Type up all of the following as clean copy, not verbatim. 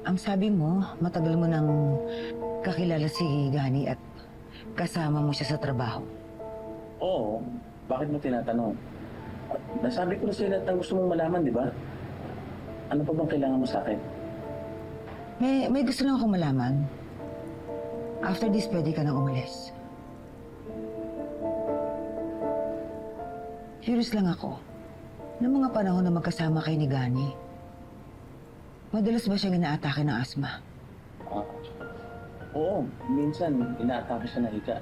Ang sabi mo, matagal mo nang kakilala si Gani at kasama mo siya sa trabaho. Oo. Bakit mo tinatanong? Nasabi ko na sa'yo lahat ng gusto mong malaman, di ba? Ano pa bang kailangan mo sa akin? May gusto lang akong malaman. After this, pwede ka nang umalis. Curious lang ako. Noong mga panahon na magkasama kayo ni Gani, madalas ba siyang inaatake ng asma? Oo. Minsan, inaatake siya na higa.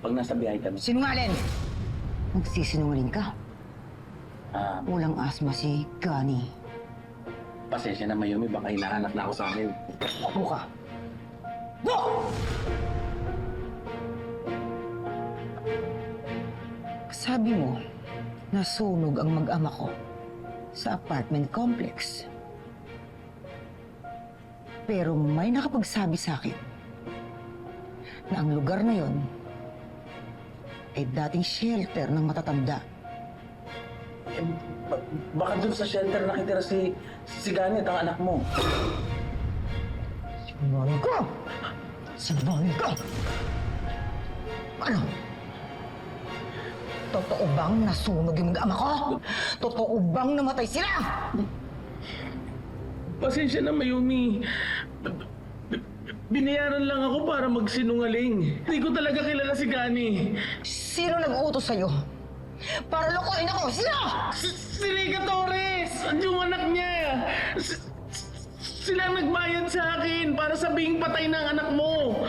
Pag nasa biyahe kami. Sinungaling! Magsisinungaling ka. Ah, Walang asma si Gani. pasensya na, Mayumi. Baka hinahanap na ako sa akin. Upo ka. Go! Sabi mo, nasunog ang mag-ama ko sa apartment complex. Pero may nakapagsabi sa akin na ang lugar na yon ay dating shelter ng matatanda. Baka dun sa shelter nakitira si Gani at ang anak mo. Sinungaling ko! Sinungaling ko! Ano? Totoo bang nasunog yung mag-ama ko? Totoo bang namatay sila? Pasensya na, Mayumi. Binayaran lang ako para magsinungaling. Hindi ko talaga kilala si Gani. Sino nag-utos sa'yo? Para lokohin ako! Sino? Si Rica Torres! Yung anak niya! Sila ang nagbayad sa akin para sabihing patay ng anak mo!